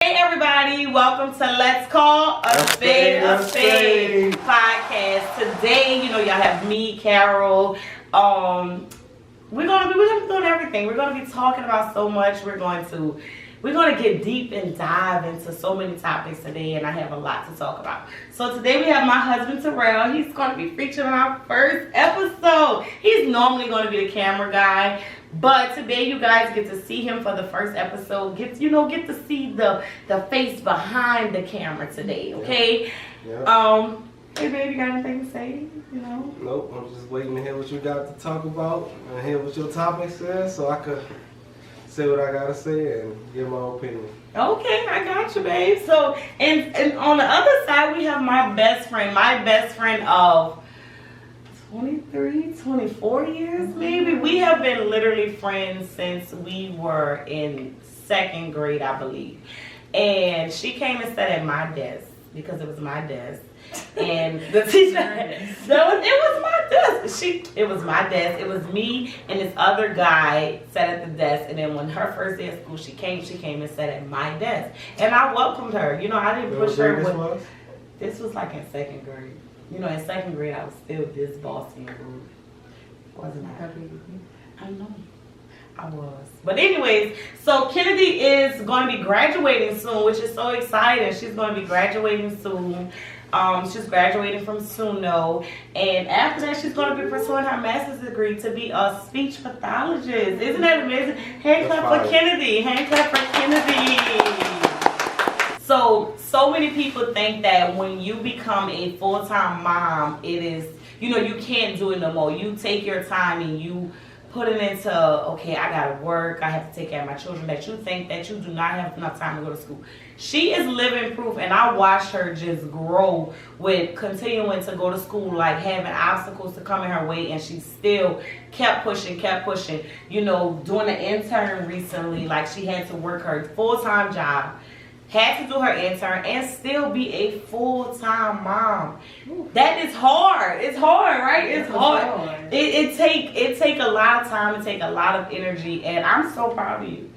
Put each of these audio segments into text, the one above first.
Hey everybody, welcome to Let's Call a Spade a Spade podcast. Today, you know, y'all have me, Carol. We're gonna be doing everything. We're gonna be talking about so much. We're gonna get deep and dive into so many topics today, and I have a lot to talk about. So today we have my husband Terrell. He's gonna be featured on our first episode. He's normally gonna be the camera guy, but today you guys get to see him for the first episode. Get to see the face behind the camera today. Okay. Yeah. Hey baby, got anything to say? You know? Nope. I'm just waiting to hear what you got to talk about and hear what your topics is, so I could say what I gotta say and give my opinion. Okay, I got you, babe. So, and on the other side, we have my best friend of 23, 24 years, maybe. We have been literally friends since we were in 2nd grade, I believe. And she came and sat at my desk because it was my desk. And the teacher, it was my desk. It was my desk. It was me and this other guy sat at the desk. And then when her first day of school, she came and sat at my desk. And I welcomed her. You know, I didn't push her. This was like in 2nd grade. You know, in 2nd grade, I was still this bossy and rude. Wasn't I? I know. I was. But anyways, so Kennedy is going to be graduating soon, which is so exciting. She's going to be graduating soon. She's graduating from SUNO, and after that she's going to be pursuing her master's degree to be a speech pathologist. Isn't that amazing? Hand clap for Kennedy. Hand clap for Kennedy. So many people think that when you become a full-time mom, it is, you know, you can't do it no more. You take your time and you put it into, okay, I gotta work, I have to take care of my children, that you think that you do not have enough time to go to school. She is living proof, and I watched her just grow with continuing to go to school, like having obstacles to come in her way, and she still kept pushing. You know, doing an intern recently, like she had to work her full-time job, had to do her intern, and still be a full-time mom. That is hard. It's hard, right? It's hard. It take a lot of time, it take a lot of energy, and I'm so proud of you.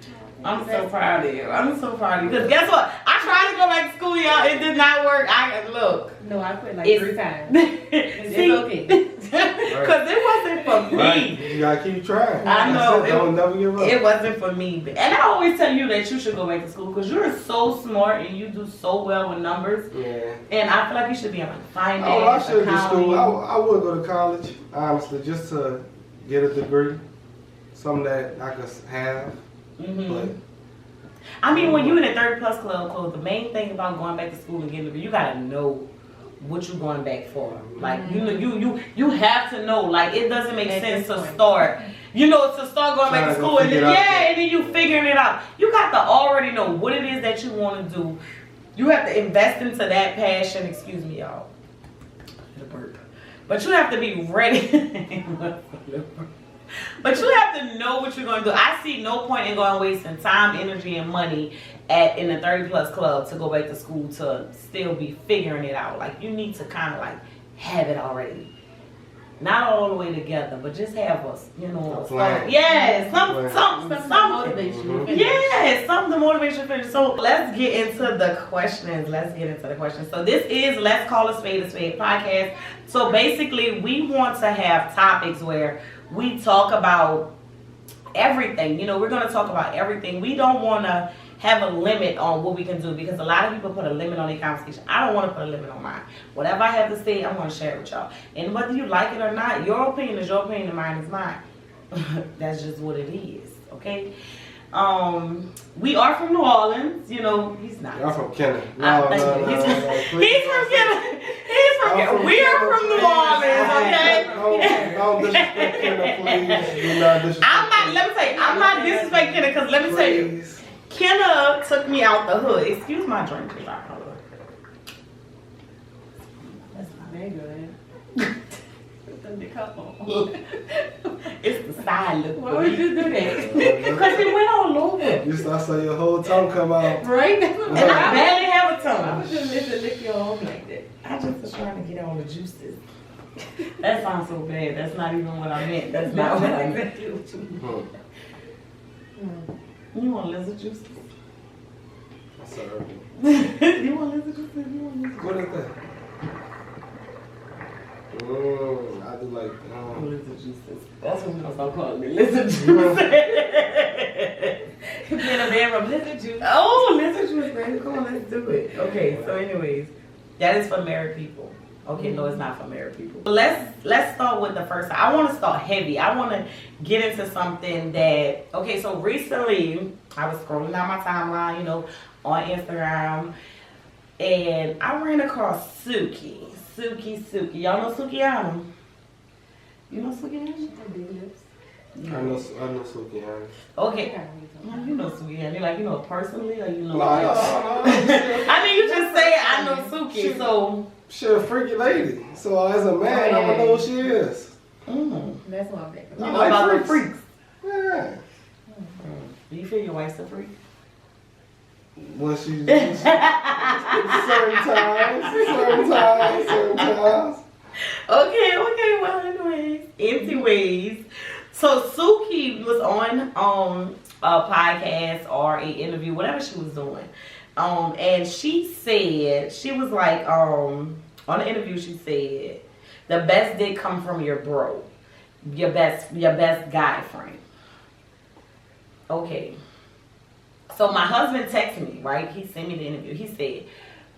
I'm so proud of you. Because guess what? I tried to go back to school, y'all. It did not work. Look. No, I quit like 3 times. It's okay. Because it wasn't for me. Right. You gotta keep trying. I know. Don't never give up. It wasn't for me. And I always tell you that you should go back to school because you're so smart and you do so well with numbers. Yeah. And I feel like you should be on finance. Oh, I should do school. I would go to college, honestly, just to get a degree. Something that I could have. But I mean, when you're in the 30+ club, the main thing about going back to school and getting a degree, you gotta know what you're going back for. Like, you have to know. Like, it doesn't make sense to start, to start going back to school and then you figuring it out. You got to already know what it is that you want to do. You have to invest into that passion. Excuse me, y'all. But you have to be ready. But you have to know what you're going to do. I see no point in going wasting time, energy, and money in the 30+ club to go back to school to still be figuring it out. Like, you need to kind of like have it already. Not all the way together, but just have us, a plan. Something motivation. Yes, something to motivate you finish. So let's get into the questions. So this is Let's Call a Spade podcast. So basically, we want to have topics where we talk about everything. We're going to talk about everything. We don't want to have a limit on what we can do because a lot of people put a limit on their conversation. I don't want to put a limit on mine. Whatever I have to say, I'm going to share it with y'all. And whether you like it or not, your opinion is your opinion and mine is mine. That's just what it is, okay? We are from New Orleans. He's not. I'm from Kennedy. He's from Kennedy. We are from New Orleans, okay? Don't disrespect Kennedy, please. I'm not disrespecting Kennedy because let me tell you. Kenna took me out the hood. Excuse my drink. That's not very good. It's the side look. Why would you do that? Because it went all over. I saw your whole tongue come out. Right? And I barely have a tongue. I was just lick your home like that. I just was trying to get all the juices. That sounds so bad. That's not even what I meant. That's not what I meant. You want lizard juices? Sorry. You want lizard juice? What is that? I do like Lizard juices. That's what we're gonna start calling it. Lizard juice. In a bedroom, lizard juice. Oh, lizard juice, baby. Come on, let's do it. Okay, so anyways, that is for married people. Okay, no, it's not for married people. Let's start with the first. I want to start heavy. I want to get into something that. Okay, so recently I was scrolling down my timeline, you know, on Instagram, and I ran across Suki. Y'all know Suki Adam? You know Suki Adam? Big lips. I know Suki, honey. Okay. You know Suki Adam. You know her personally, or you know? No. I mean, you just say I know Suki, so. She's a freaky lady. So as a man, I'm gonna know who she is. That's what I'm thinking. You know about the freaks. Yeah. Do you feel your wife's a freak? Well, she's certain times. Okay, well, anyways. So Suki was on a podcast or a interview, whatever she was doing. And she said, she was like, on the interview, she said, the best dick come from your bro, your best guy friend. Okay. So my husband texted me, right? He sent me the interview. He said,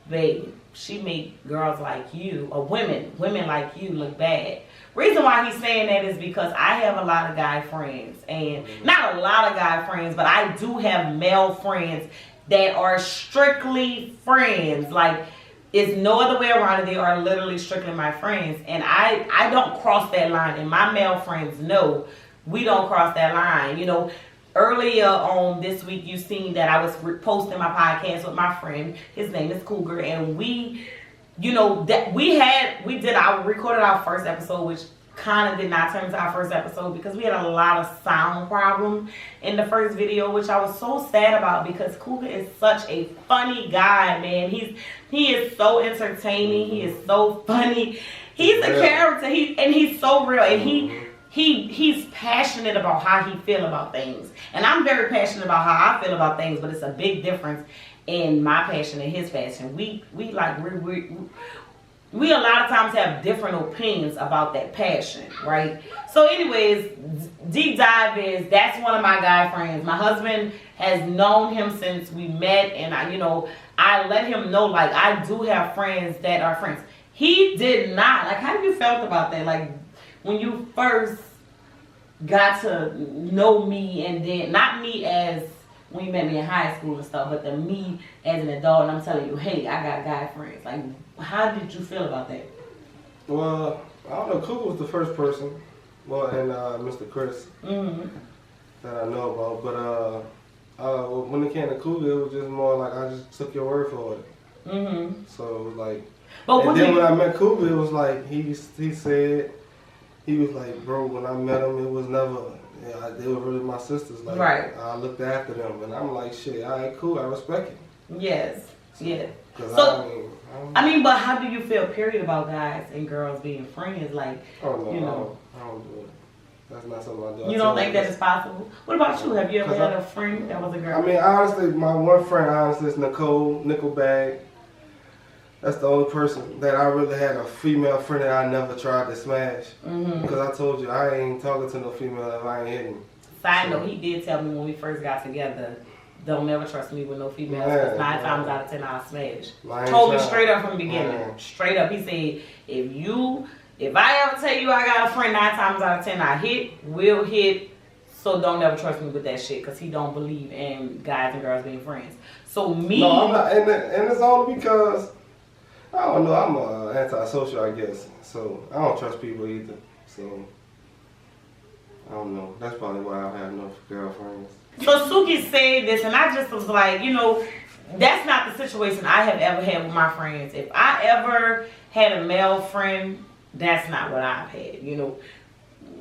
babe, she made girls like you, or women like you look bad. Reason why he's saying that is because I have a lot of guy friends. And not a lot of guy friends, but I do have male friends that are strictly friends. Like, it's no other way around it. They are literally strictly my friends. And I don't cross that line. And my male friends know we don't cross that line. You know, earlier on this week, you seen that I was posting my podcast with my friend. His name is Cougar. And we, you know, that we recorded our first episode, which kind of did not turn into our first episode because we had a lot of sound problems in the first video, which I was so sad about because Cougar is such a funny guy, man. He is so entertaining. He is so funny. He's a character. He's so real, and he's passionate about how he feel about things, and I'm very passionate about how I feel about things. But it's a big difference in my passion and his passion. We a lot of times have different opinions about that passion, right? So anyways, deep dive is, that's one of my guy friends. My husband has known him since we met, and I let him know, like, I do have friends that are friends. He did not, like, how you felt about that? Like, when you first got to know me, and then, not me as when you met me in high school and stuff, but the me as an adult, and I'm telling you, hey, I got guy friends. Like, how did you feel about that? Well, I don't know. Cougar was the first person, well, and Mr. Chris that I know about. But when it came to Cougar, it was just more like I just took your word for it. So it was like, and then when I met Cougar, it was like he said, he was like, bro, when I met him, it was never. Yeah, they were really my sisters. Like, right. I looked after them, and I'm like, shit, all right, cool, I respect it. Yes, yeah. So, I mean, but how do you feel, period, about guys and girls being friends? Like, oh no, I don't do it. That's not something I do. You don't think that is possible? What about you? Have you ever had a friend that was a girl? I mean, honestly, my one friend, is Nickelbag. That's the only person that I really had a female friend that I never tried to smash. Because I told you, I ain't talking to no female if I ain't hitting. Side note, he did tell me when we first got together, don't never trust me with no females, because 9 times out of 10 I'll smash. Told me straight up from the beginning. Straight up, he said, if I ever tell you I got a friend 9 times out of 10 I will hit, so don't ever trust me with that shit, because he don't believe in guys and girls being friends. So me... No, I'm not, and it's only because... I don't know, I'm antisocial, I guess. So, I don't trust people either. So, I don't know. That's probably why I have no girlfriends. So, Suki said this, and I just was like, that's not the situation I have ever had with my friends. If I ever had a male friend, that's not what I've had,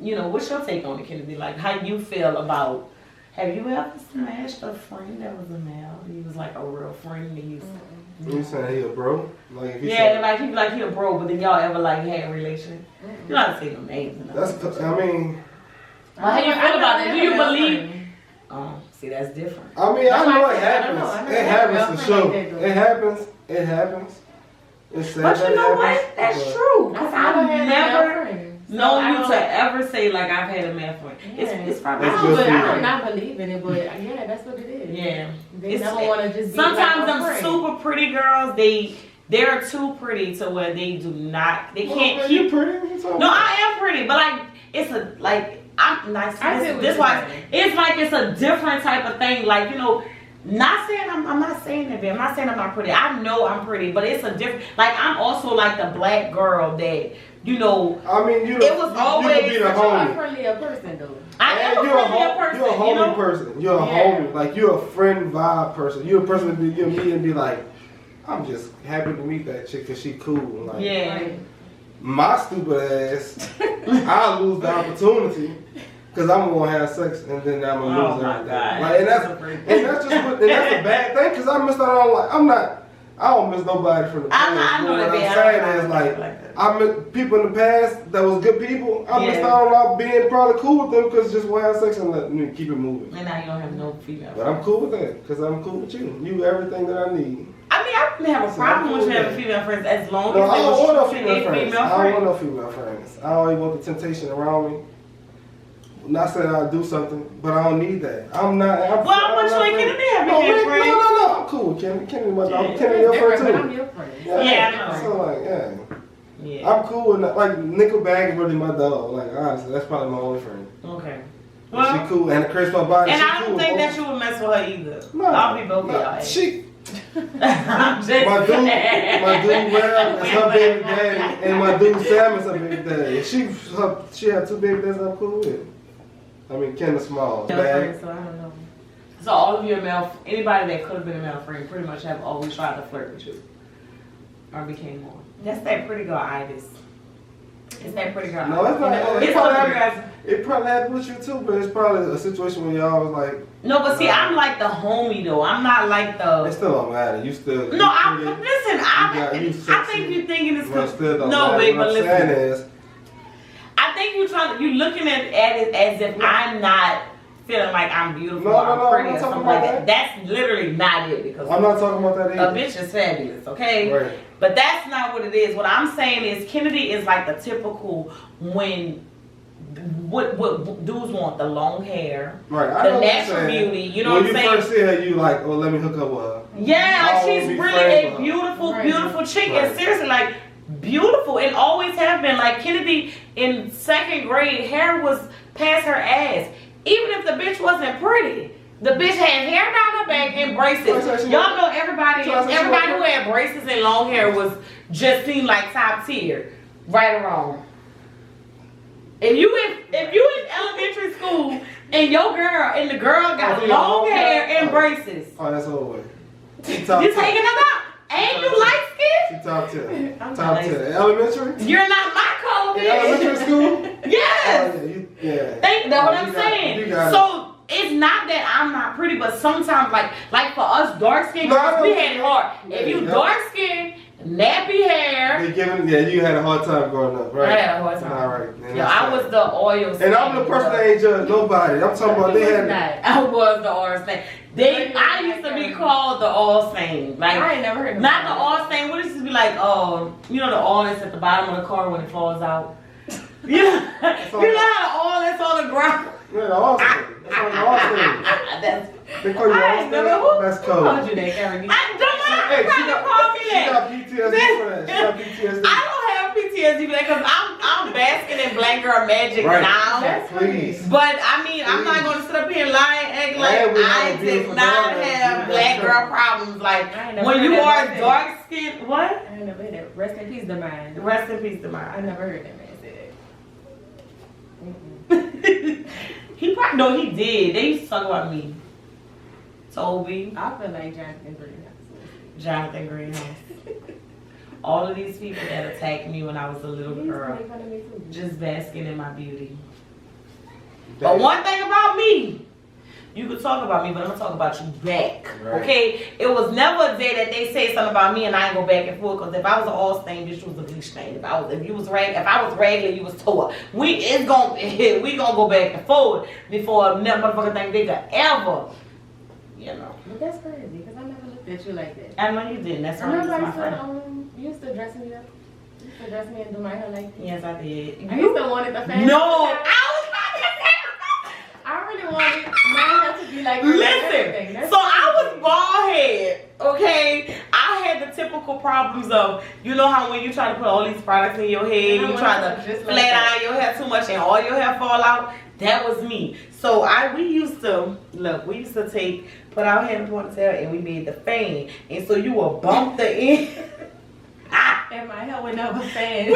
What's your take on it, Kennedy? Like, how you feel about... Have you ever smashed a friend that was a male? He was like a real friend to you. You saying he a bro? Like, if he he a bro, but then y'all ever like had a relation? You don't have to say no names. That's, I mean... How you feel about that? Do you believe? See, that's different. I mean, That's I why know I it said, I don't happens. know. I It never happens had for a sure. girlfriend like that, It happens. It happens. It's sad But that you it know what? happens, That's but- true. I Because said, I don't I've have never no friends. So known I you don't- to ever say like I've had a male friend. It's probably That's I good don't, for I you. do not believe in it, but yeah, that's what it is. Yeah. They It's- never want to just be Sometimes like them a friend. super pretty girls, they're too pretty to where they do not, they Well, can't man, keep. you pretty? What you talking No, about? I am pretty, but like it's a like I'm nice. I see what This you're why saying. it's like it's a different type of thing. Like not saying I'm not saying that. I'm not saying I'm not pretty. I know I'm pretty, but it's a different. Like I'm also like the black girl that I mean, you. It was always- You could be the But you're a homie. friendlier person, though. I am a You're a friendlier person. You're a homie person. You're a Yeah. homie. Like you're a friend vibe person. You're a person that you'll meet and be like, I'm just happy to meet that chick because she cool. Like, Yeah. Right. My stupid ass, I'll lose the opportunity because I'm gonna have sex and then I'm gonna Oh lose my everything. God. Like, and that's a bad thing because I missed out on I don't miss nobody from the past. I know But that what they I'm have saying is like like that. I met people in the past that was good people. I missed Yeah. out on being probably cool with them because just want to have sex and let me keep it moving. And now you don't have no female. But I'm cool with that because I'm cool with you. You everything that I need. I mean, I didn't have a So problem I'm with cool having with female friends as long No, as I they don't was want no true to female their friends. female I don't want friends. no female friends. I always want the temptation around me. Not saying I'll do something, but I don't need that. I'm not. Well, but you ain't Kennedy have became friends. No. I'm cool with Kennedy. Kennedy, my dog. Yeah. Kennedy, your Different, friend but I'm too. your friend. Yeah, I know. So like, yeah. Yeah. I'm cool with that. Like Nickelback is really my dog. Like honestly, that's probably my only friend. Okay. She Well, cool and Chris my body. and she I don't cool think with that you would mess with her either. No, I'll be both of no, y'all. She, I'm just my dude, saying. Rab is her baby daddy, and my dude Sam is her baby daddy. She had two baby daddies I'm cool with. I mean, Ken is small. Your Bad. friend, so I don't know. So all of your anybody that could have been a male friend pretty much have always tried to flirt with you. Or became one. That's that pretty girl Itis. It's that pretty girl. No, it's not. It's It all probably, pretty girls. it probably happened with you too, but it's probably a situation where y'all was like, No, but see, I'm like the homie though. I'm not like it the. still don't matter. You still. No, you I'm pretty. listen. I sexy, think you're thinking it's But it still don't no, matter. babe, What but I'm saying listen. is, I think you're looking at it as if I'm not feeling like I'm beautiful No, or no, I'm no, pretty I'm or not something talking like about that. That's literally not it because I'm not talking about that a either. bitch is fabulous, okay? Right. But that's not what it is. What I'm saying is Kennedy is like the typical when what dudes want the long hair, Right. I the know what you're natural saying. beauty. You know when what I'm you saying? first see her, you like, oh, let me hook up with her. Yeah, I like wanna she's be really friends a with her. beautiful, Right. beautiful chick. Right. And seriously, like beautiful and always have been. Like Kennedy in second grade, hair was past her ass. Even if the bitch wasn't pretty. The bitch had hair down her back and braces. Y'all know everybody who had braces and long hair was just seemed like top tier. Right or wrong. If you in elementary school and your girl and the girl got long hair and braces, Oh, that's over with. She you top taking 10. them out. And you light skin? She top 10. I'm Top lazy. 10. Elementary? You're not my code, In elementary bitch. school? Yes. Oh, yeah. That's what Oh, I'm you got- saying. you got it. So it's not that I'm not pretty, but sometimes like for us dark skinned No, I girls, know we what had you it mean. hard. Yeah, If you yeah. dark skinned, nappy hair, You had a hard time growing up, right? I had a hard time. All right. Man, yo, that's I sad. was the oil. And I'm the person that ain't judge nobody. I'm talking about they had. I was the all stain. I used to be called the all stain. Like I ain't never heard of not the that. all stain. What used to be like? You know the all that's at the bottom of the car when it falls out. You know how the all that's on the ground. Yeah, the Austin. That's on the Austin. That's. They call you I ain't never- Austin? That's Who called cold. you that, Karen? I don't know. Hey, Trying to call me she that. got PTSD for that. She got PTSD. I don't have PTSD for that because I'm basking in black girl magic Right. now. That's Please. But I mean, I'm not going to sit up here and lie and act like And we have I a did beautiful not daughter. have You black got girl problems. Like I ain't never when heard you that are man say dark skinned, what? I ain't never heard that. Rest in peace, the mind. Rest in peace to I mine. never heard that man say that. He probably no, he did. They used to talk about me. Toby, I feel like Jonathan Green. Jonathan Greenhouse. All of these people that attacked me when I was a little girl, just basking in my beauty. But one thing about me, you could talk about me, but I'm gonna talk about you back. Right. Okay? It was never a day that they say something about me and I ain't go back and forth. Cause if I was an all stain, bitch, you was a bleach stain. If I was regular, you was tore. We gonna go back and forth before a motherfucking thing they could ever you know. But that's crazy, because I never looked at you like that. I know you didn't. That's I why remember you I was my used friend. to, you used to dress me up. You used to dress me and do my hair like this. Yes, I did. I used to want it the fancy. No, I was not I really wanted my hair to be like this. Listen, That's so I crazy. was bald head, okay? I had the typical problems of, you know how when you try to put all these products in your head, And I you try wanted to to just like flat that. iron your hair too much and all your hair fall out? That was me. So we used to put our hair in a ponytail and we made the fan. And so you will bump the end. And my hair would never fan.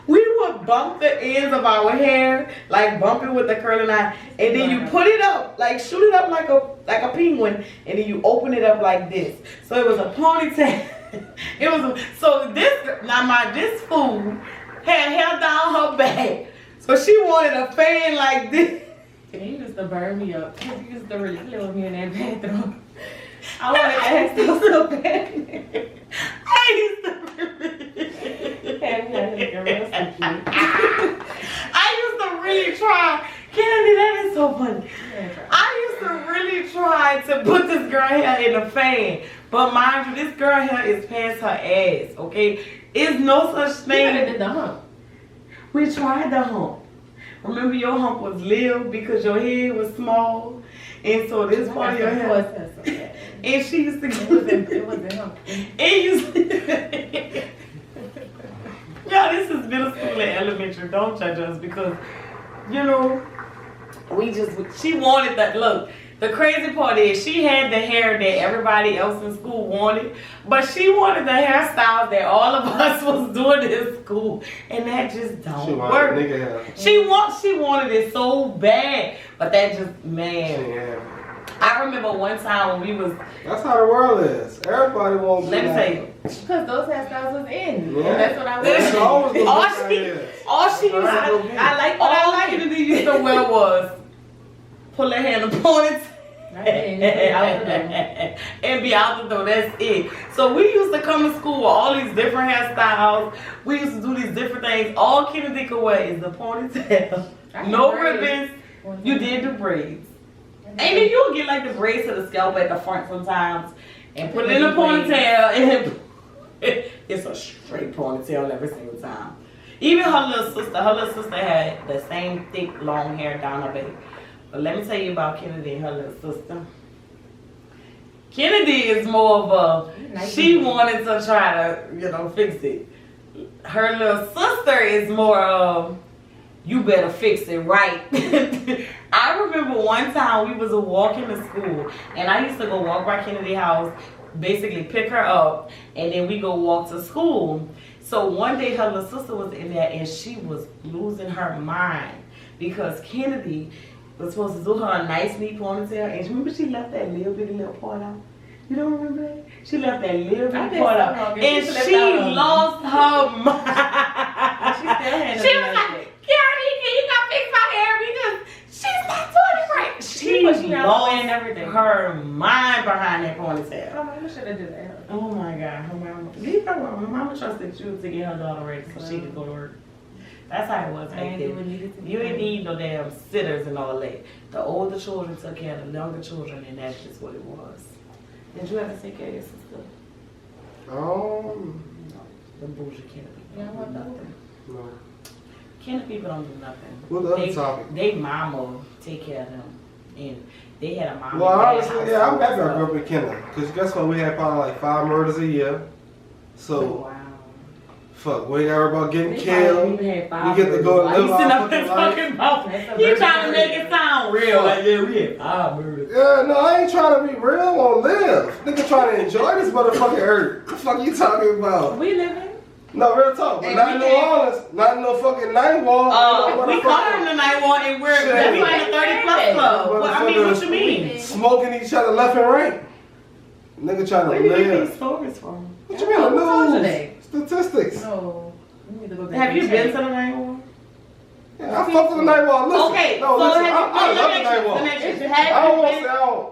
We would bump the ends of our hair, like bump it with the curling iron, and then you put it up, like shoot it up like a penguin, and then you open it up like this. So it was a ponytail. This fool had hair down her back, so she wanted a fan like this. And you used to burn me up. Because you used to really play with me in that bathroom. I wanted that hair still so bad. I used to really try. Kennedy, that is so funny. I used to really try to put this girl hair in the fan. But mind you, this girl hair is past her ass, okay? It's no such thing. You did the hump. We tried the hump. Remember your hump was little because your head was small. And so this part of your hair. And she used to It wasn't hump. It used to Yeah, this is middle school and elementary. Don't judge us because, you know, she wanted that. Look, the crazy part is she had the hair that everybody else in school wanted, but she wanted the hairstyles that all of us was doing in school, and that just don't work. Nigga hair. She wanted it so bad, but that just, man. Yeah. I remember one time when we was. That's how the world is. Everybody wants. Let me tell you. Because those hairstyles was in. Yeah. And that's what I That's wanted. always the All best she used to, I like what all I like. Kennedy used to wear was pull her hair in the ponytail and be out the door. That's it. So we used to come to school with all these different hairstyles. We used to do these different things. All Kennedy could wear is the ponytail. No ribbons. You did the braids. And then you'll get like the braids to the scalp at the front sometimes and put it in a ponytail and it's a straight ponytail every single time. Even her little sister had the same thick long hair down her back. But let me tell you about Kennedy and her little sister. Kennedy is more of she wanted to try to, fix it. Her little sister is more of, you better fix it right. I remember one time we was walking to school, and I used to go walk by Kennedy's house, basically pick her up, and then we go walk to school. So one day her little sister was in there, and she was losing her mind because Kennedy was supposed to do her a nice neat ponytail, and remember she left that little part out? You don't remember that? She left that little part out, and she lost her mind. She still had She was like, Gary, can you not fix my hair because she's not doing it right. She lost her mind behind that ponytail. Her mama should have did that. Oh my God, her mama trusted you to get her daughter ready so she could go to work. That's how it was back then. You didn't need no damn sitters and all that. The older children took care of the younger children, and that's just what it was. Did you ever take care of your sister? No, the bougie Kennedy. Yeah, I want nothing. No. Kennedy people don't do nothing. What the other topic? They mama take care of them, and they had a mama. Well, honestly, yeah, I'm happy I grew up in Kennedy. Because guess what? We had probably like 5 murders a year. So, wow. Fuck, we ain't worried about getting killed. We get to go and live our fucking life. You trying to make it sound real? Like, yeah, we had 5 murders. Yeah, no, I ain't trying to be real. I want to live. Nigga trying to enjoy this motherfucking earth. What the fuck you talking about? We living. No, real talk. But not in New Orleans. Not in no fucking night wall. We come in the night wall and we're in the 30 plus club. What you mean? Smoking each other left and right. Nigga trying to live. Where do you get these stories from? What you mean? The news. Statistics. No. We need to go back. Have you been to the night wall? Yeah, I fuck with the night wall. Listen. Okay, no, so listen. I love the night wall.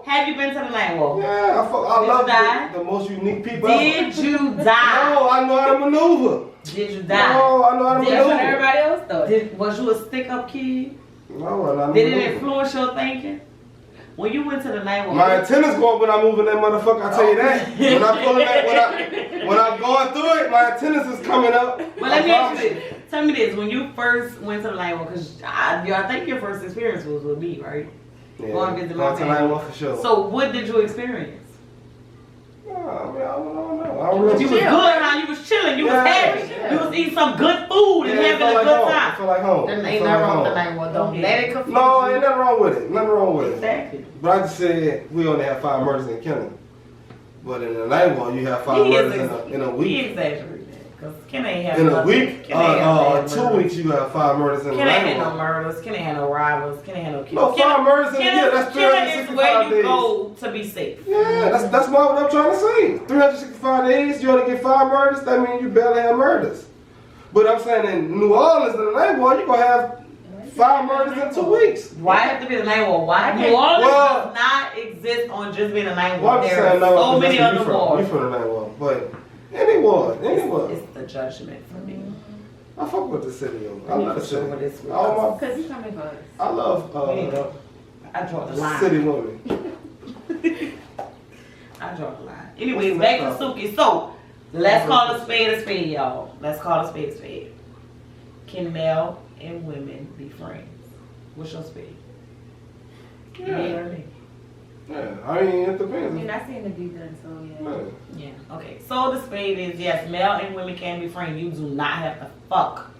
Have you been to the night wall? Yeah, I love the most unique people. Did you die? No, I know how to maneuver. Did you die? No, I know how to maneuver. Everybody else though. Was you a stick-up kid? No, I Did it influence your thinking? When you went to the night, my antennas go up when I move in that motherfucker. I tell you that. When I pulling that, when I'm going through it, my antennas is coming up. But let me ask you this. Tell me this: when you first went to the night, because I think your first experience was with me, right? Yeah, Going to visit my to night family. for sure. So what did you experience? I mean, I don't know. You was good, huh? You was chilling. You was happy. Yeah. You was eating some good food and having a good I time. feel like home. There ain't nothing wrong with the night one. Don't let it confuse No, you. ain't nothing wrong with it. Nothing wrong with it. Exactly. But I just said we only have 5 murders in Kennedy. But in the night one, you have 5 murders in a He week. exaggerated that. Because Ken ain't have In a nothing. week, Ken ain't have 2 murders. weeks, you have 5 murders in the Ken ain't night had no one. murders. Ken ain't had no robbers. Ken ain't had no kills. No, 5 murders in a year. That's Ken is where 365 you days. go to be safe. Yeah, that's what I'm trying to say. 365 days, you only get 5 murders. That means you barely have murders. But I'm saying in New Orleans, in the night one, you gonna have 5 murders in 2 weeks. Why have to be the night war? Why New Orleans does not exist on just being a night war? Well, I'm There saying are no, so many other you wars. from the night one, but anyone. It's the judgment for me. I fuck with the city, yo. I love the city. Over this week. All my, Because you coming for us. I love I draw the line. city women. I draw the line. Anyways, back to Suki. So, let's call a spade, y'all. Let's call a spade. Can male and women be friends? What's your spade? Yeah. Yeah, I mean, it I depends. mean, I seen it be done, so yeah. Yeah, okay. So the spade is, yes, male and women can be friends. You do not have to fuck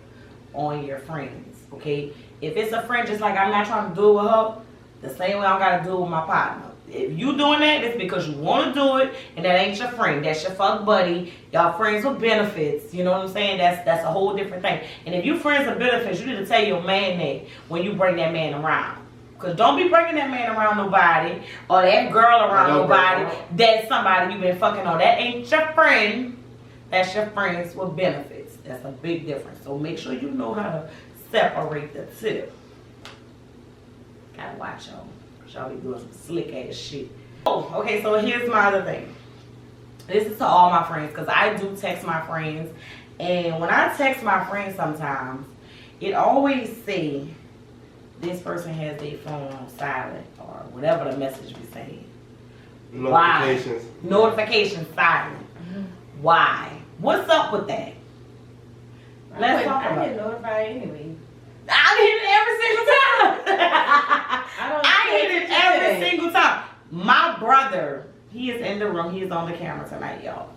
on your friends, okay? If it's a friend, just like I'm not trying to do it with her, the same way I gotta do it with my partner. If you doing that, it's because you want to do it, and that ain't your friend. That's your fuck buddy. Y'all friends with benefits. You know what I'm saying? That's a whole different thing. And if you friends with benefits, you need to tell your man that when you bring that man around. Because don't be bringing that man around nobody or that girl around nobody that's somebody you've been fucking on. That ain't your friend. That's your friends with benefits. That's a big difference. So make sure you know how to separate the two. Gotta watch y'all. Y'all be doing some slick ass shit. Oh, okay, so here's my other thing. This is to all my friends because I do text my friends. And when I text my friends sometimes, it always say, this person has their phone on silent or whatever the message be saying. Notifications. Why? Notifications silent. Why? What's up with that? Let's talk about I it. get notified anyway. I hit it every single time. I hit it every today. single time. My brother, he is in the room. He is on the camera tonight, y'all.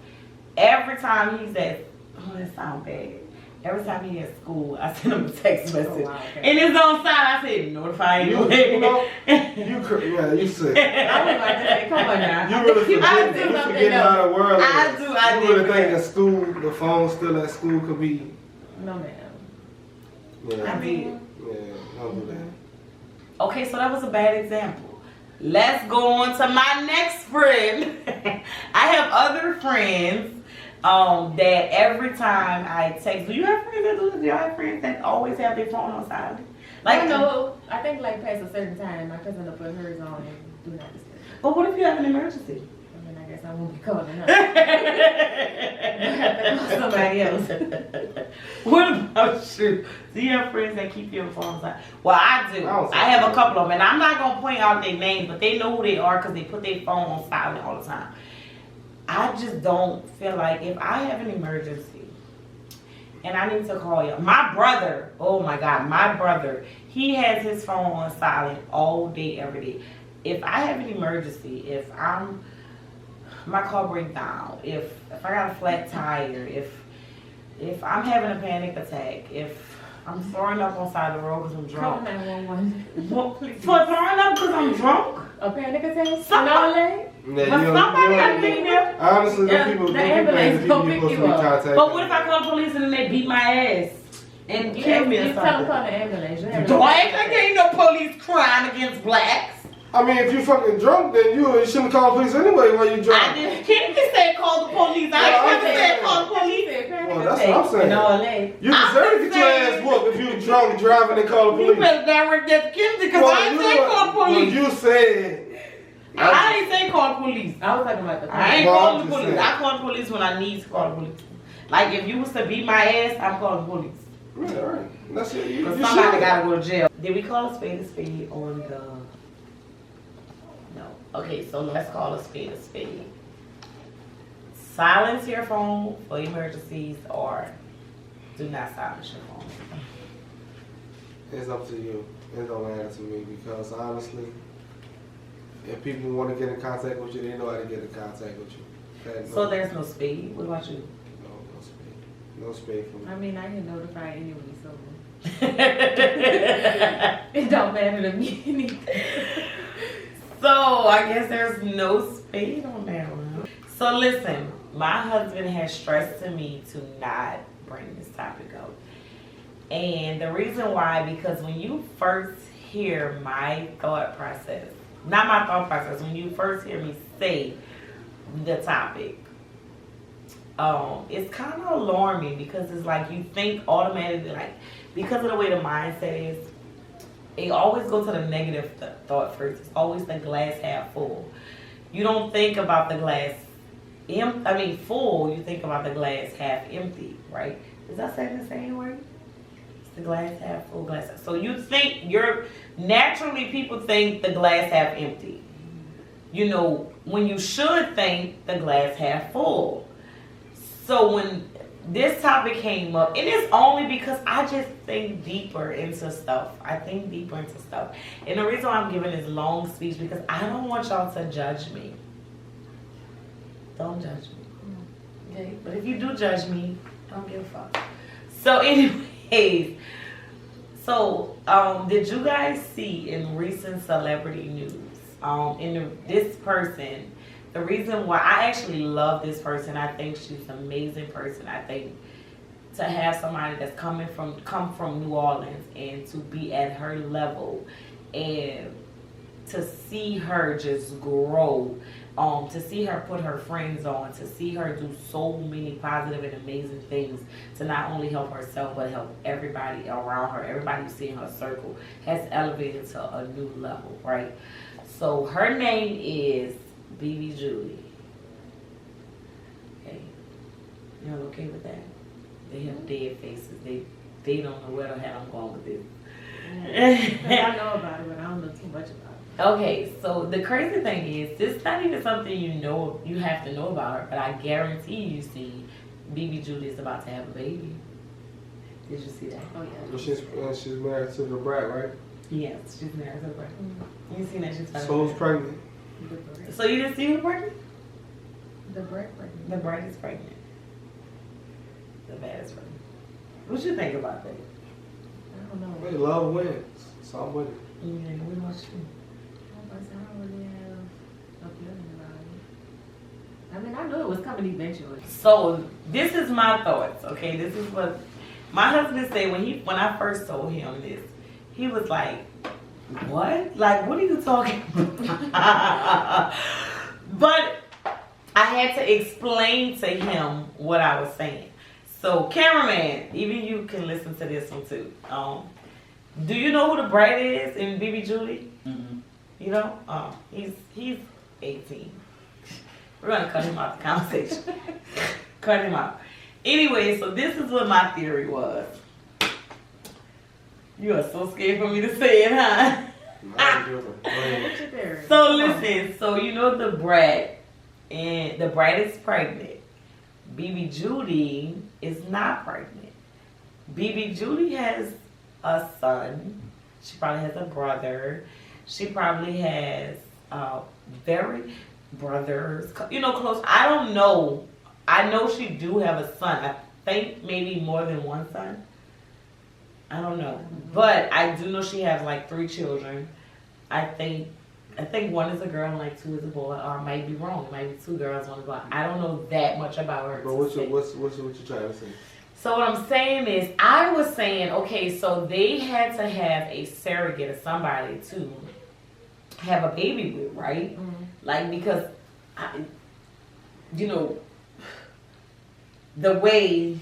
Every time he's at, oh, that sounds bad. Every time he at school, I send him a text message. Oh, wow, okay. And it's on silent. I said, notify you. You know, you said. I was about to say, come on now. You really I forget, do you something forget else. how the world is. I do. You really think at school, the phone still at school could be. No, ma'am. Yeah, I mean, yeah, don't do that. okay, so that was a bad example. Let's go on to my next friend. I have other friends that every time I text, do you have friends that do this? Do y'all have friends that always have their phone on silent? Like, no, I think like past a certain time, my cousin will put hers on and do not disturb. But what if you have an emergency? I mean, I guess I won't be calling her. I have to call somebody else. What about you? Do you have friends that keep your phone on silent? Well, I do. I I have a couple of them, and I'm not going to point out their names, but they know who they are because they put their phone on silent all the time. I just don't feel like if I have an emergency and I need to call you. My brother, oh my God, my brother, he has his phone on silent all day, every day. If I have an emergency, if my car breaks down, if I got a flat tire, if I'm having a panic attack, if I'm throwing up on the side of the road because I'm Call drunk. 911. For throwing up because I'm drunk? A panic attack? Somebody- No, Yeah, But somebody got to pick me up. Honestly, Yeah, the people, the the people ambulance ain't the gonna people pick supposed to you be up. contacted. But what if I call the police and then they beat my ass and You kill me or tell them something? call the ambulance. You have Don't act like there ain't no police crime against blacks. I mean, if you fucking drunk, then you shouldn't call the police anyway while you drunk. I didn't. Kennedy said call the police. I Yeah, never I'm said saying- call the police. Well, that's what I'm saying. In LA. You I'm deserve to just get your ass saying- whooped if you drunk driving and call the You police. better direct that to Kennedy because I didn't say call the Well, police. you said. I didn't say call the police. I was talking about the I ain't Well, calling I'm the just police. saying. I call the police when I need to call the police. Like if you was to beat my ass, I'm calling the police. Right. That's it. Because somebody gotta go to jail. Did we call a spade on the... No. Okay, so let's call a spade a spade. Silence your phone for emergencies or do not silence your phone. It's up to you. It don't matter to me because honestly, if people want to get in contact with you, they know how to get in contact with you. So there's no spade? What about you? No spade. No spade for me. I mean, I get notified anyway, so it don't matter to me. So I guess there's no spade on that one. So listen, my husband has stressed to me to not bring this topic up. And the reason why, because when you first hear my thought process, not my thought process, when you first hear me say the topic, it's kind of alarming because it's like you think automatically, like, because of the way the mindset is, it always goes to the negative thought first. It's always the glass half full. You don't think about the glass full, you think about the glass half empty, right? Is that saying the same way? It's the glass half full, glass half. So you think naturally people think the glass half empty. You know, when you should think the glass half full. So when this topic came up, it is only because I just think deeper into stuff. I think deeper into stuff. And the reason why I'm giving this long speech because I don't want y'all to judge me. Don't judge me. Okay? But if you do judge me, don't give a fuck. So anyways, did you guys see in recent celebrity news, this person, the reason why I actually love this person, I think she's an amazing person. I think to have somebody that's come from New Orleans and to be at her level and to see her just grow, to see her put her friends on, to see her do so many positive and amazing things to not only help herself but help everybody around her, everybody you see in her circle, has elevated to a new level, right? So her name is BB Judy. Okay, y'all okay with that? They have dead faces. They don't know where the hell I'm going with this. I know about it, but I don't know too much about it. Okay, so the crazy thing is, this is not even something you have to know about her, but I guarantee you see BB Judy is about to have a baby. Did you see that? Oh yeah. She's married to the Brat, right? Yes, she's married to the Brat. Mm-hmm. You seen that she's pregnant? So who's pregnant? So you didn't see who's pregnant? The Brat pregnant. The Brat is pregnant. The Brat is pregnant. What you think about that? I don't know. Hey, love wins. So I'm with it. Yeah, we must too. I don't really have a feeling about it. I mean, I knew it was coming eventually. So this is my thoughts, okay? This is what my husband said when I first told him this. He was like, "What? Like, what are you talking about?" But I had to explain to him what I was saying. So, cameraman, even you can listen to this one too. Do you know who the Brat is in BB Judy? Mm-hmm. You know? He's 18. We're gonna cut him out the conversation. Cut him out. Anyway, so this is what my theory was. You are so scared for me to say it, huh? What's your theory? So listen, so you know the Brat, and the Brat is pregnant. BB Judy is not pregnant. BB Judy has a son. She probably has a brother. She probably has very brothers, close. I don't know. I know she do have a son. I think maybe more than one son. I don't know. But I do know she has like 3 children. I think one is a girl and like 2 is a boy. Or I might be wrong. It might be 2 girls, 1 boy. I don't know that much about her. But what you trying to say? So what I'm saying is, I was saying, okay, so they had to have a surrogate or somebody to have a baby with, right? Mm-hmm. Like, because, the way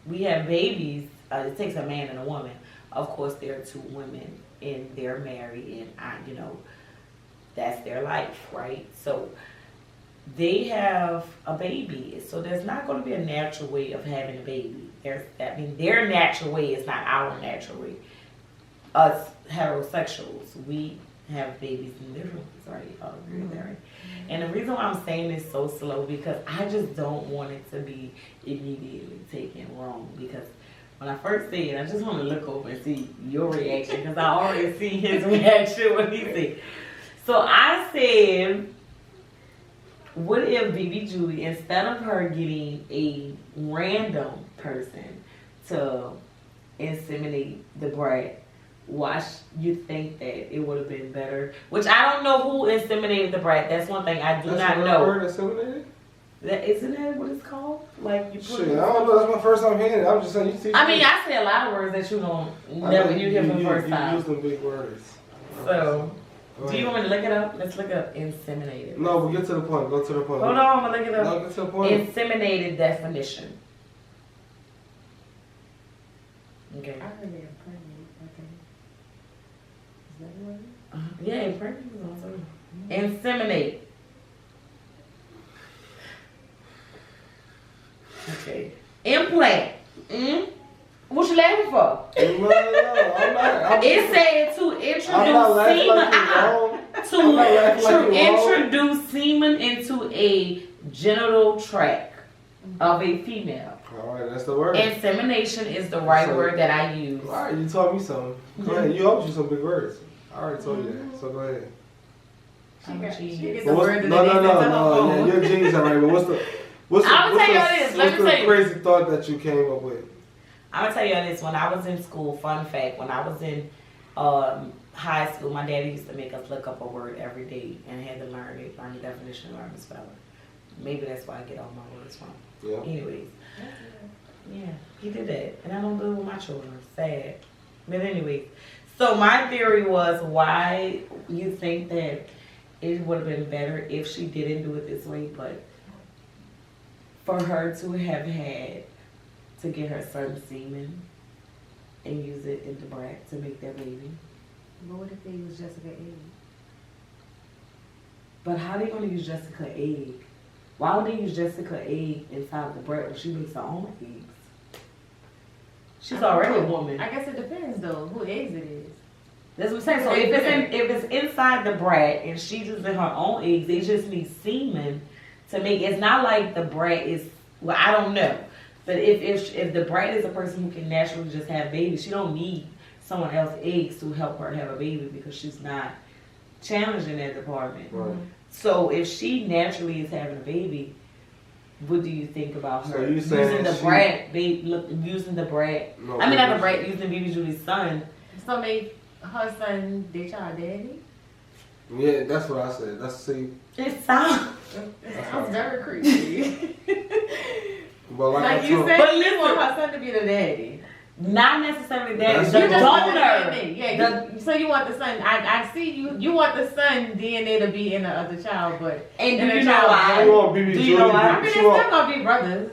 we have babies, it takes a man and a woman. Of course, there are 2 women and they're married and, that's their life, right? So they have a baby. So there's not going to be a natural way of having a baby. Their natural way is not our natural way. Us heterosexuals, we have babies in different ways, right? Y'all agree with that, right? And the reason why I'm saying this so slow, because I just don't want it to be immediately taken wrong. Because when I first said it, I just want to look over and see your reaction, because I already see his reaction when he said. So I said, what if BB Judy, instead of her getting a random person to inseminate the brat, why you think that it would have been better? Which I don't know who inseminated the brat. That's one thing I do not know. Word inseminated? Isn't that what it's called? Like you put. Shit, I don't know. That's my first time hearing it. I'm just saying. You teach I mean, me. I say a lot of words that you hear for the first time. You use them big words. So, do you want me to look it up? Let's look up inseminated. No, but get to the point. Go to the point. Hold on, I'm gonna look it up. No, get to the point. Inseminated definition. Okay. I heard they impregnate, I think. Is that what it is? Yeah, impregnate is also. Inseminate. Okay. Implant. What you laughing for? No, I'm not. It said to introduce I'm not laughing semen. like you're wrong. To introduce semen into a genital tract of a female. Alright, that's the word. Insemination is the right word that I use. Alright, you taught me something. Go ahead. You helped you some big words. I already told you that. So go ahead. I'm a She genius. gets the word that No. they sent to her Yeah, phone. you're a genius, alright. But what's I'ma tell you this. Let me tell you. crazy thought that you came up with? I'm gonna tell you this. When I was in school, fun fact, when I was in high school, my daddy used to make us look up a word every day and had to learn it, learn the definition, learn the spelling. Maybe that's why I get all my words from. Yeah. Anyways, yeah, he did that, and I don't do it with my children. Sad, but anyways. So my theory was why you think that it would have been better if she didn't do it this way, but for her to have had to get her son's semen and use it in the brat to make their baby. But what if they use Jessica egg? But how they gonna use Jessica egg? Why would they use Jessica egg inside the brat when she makes her own eggs? She's already a woman. I guess it depends though, who eggs it is. That's what I'm saying. So if it's inside the brat and she's using her own eggs, they just need semen to make. It's not like the brat is. Well, I don't know. But if the brat is a person who can naturally just have babies, she don't need someone else's eggs to help her have a baby because she's not challenged in that department. Right. So if she naturally is having a baby, what do you think about her So you using saying the brat? Using the brat. No, I mean, not the brat. Using BB Judy's son. So make her son their child daddy? Yeah, that's what I said. It sounds. It sounds very creepy. But Like I you told- said, But you listen. want her son to be the daddy. Not necessarily that. That's The just donor. Yeah, so you want the son. I see you. You want the son DNA to be in the other child, but And in do the you know child- why? You want BB Do you Judy know to why? be- I mean, they're she still want- gonna be brothers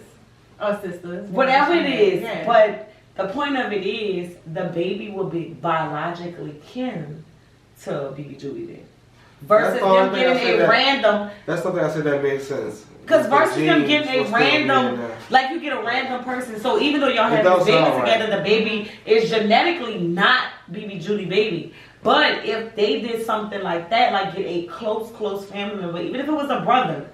or sisters. Whatever it is. Yeah. But the point of it is the baby will be biologically kin to BB Judy then. Versus That's all I them think I getting said a that- random. That's something I said that made sense. Because The versus them genes getting a will still be in random, there. like you get a random person. So even though y'all It have don't this baby sound right. together, the baby is genetically not BB Judy baby. But if they did something like that, like get a close family member, even if it was a brother,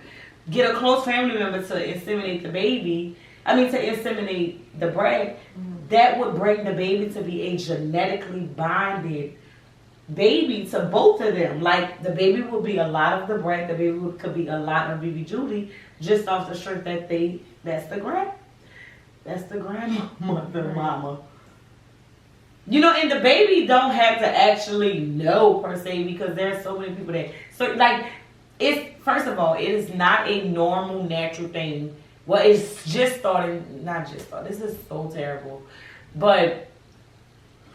get a close family member to inseminate the baby. I mean, to inseminate the brat, that would bring the baby to be a genetically bonded baby to both of them. Like the baby would be a lot of the brat, the baby could be a lot of BB Judy, just off the strength that that's the grandmother, mama. You know, and the baby don't have to actually know per se because there's so many people that first of all, it is not a normal natural thing. Well, it's just starting, not just starting. This is so terrible, but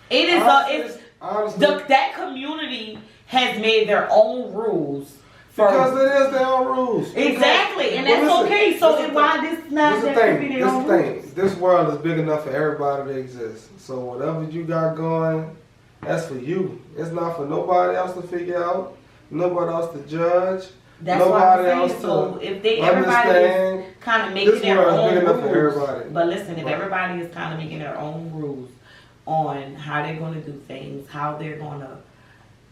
it is. Honestly, That community has made their own rules. because it is their own rules. Exactly, and But that's listen, okay. So listen, why this not This that the could be thing. their This own the rules? thing. This world is big enough for everybody to exist. So whatever you got going, that's for you. It's not for nobody else to figure out. Nobody else to judge. That's nobody what I'm else saying. So to if everybody understand. is kind of making This their world is own big enough for rules. everybody. But listen, if Right. everybody is kind of making their own rules on how they're going to do things, how they're going to,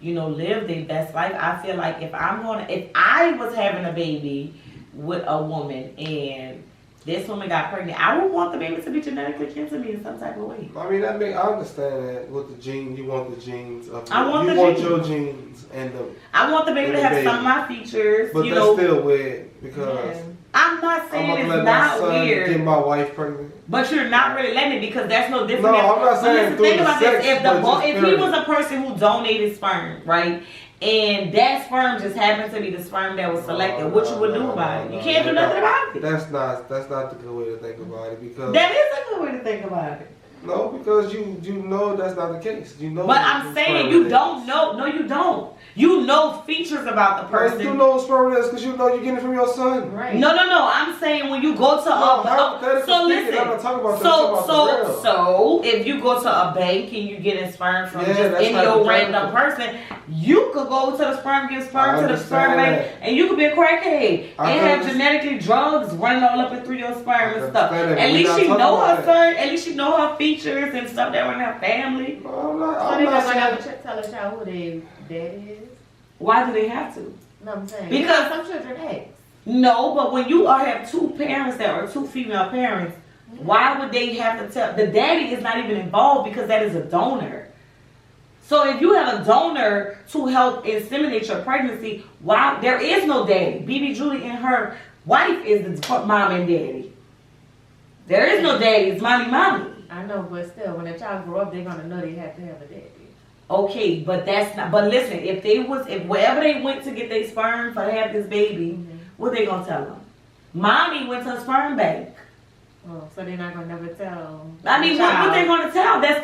live their best life, I feel like if I was having a baby with a woman and this woman got pregnant, I would want the baby to be genetically kin to me in some type of way. I mean, I understand that with the genes, you want the genes of your genes and the. I want the baby to have some of my features. But that's still weird because I'm not saying I'm it's let not my son weird. Get my wife pregnant. But you're not really letting it because that's no different. No, I'm not saying think about sex, this: if he period. was a person who donated sperm, right? And that sperm just happened to be the sperm that was selected. What you would do about it? You can't do nothing about it. That's not the good way to think about it because that is a good way to think about it. No, because you know that's not the case. You know. But I'm saying you don't know. No, you don't. You know features about the person. You know what sperm is because you know you're getting it from your son. Right. No. I'm saying when you go to I'm not talking about so if you go to a bank and you get sperm from just any old random person, you could go to the sperm, give sperm to the sperm bank, and you could be a crackhead and have genetically drugs running all up and through your sperm and stuff. At least she know her son. At least she know her features and stuff that run her family. I'm not gonna tell a child who their daddy is. Why do they have to? No, I'm saying because some children ask. No, but when you have two parents that are two female parents, why would they have to tell? The daddy is not even involved because that is a donor. So if you have a donor to help inseminate your pregnancy, why there is no daddy? BB Judy and her wife is the mom and daddy. There is no daddy. It's mommy. I know, but still, when a child grow up, they're gonna know they have to have a daddy. Okay, but that's not. But listen, if wherever they went to get their sperm for to have this baby, what they gonna tell them? Mommy went to a sperm bank. Oh, so they're not gonna never tell. I mean, what they gonna tell? That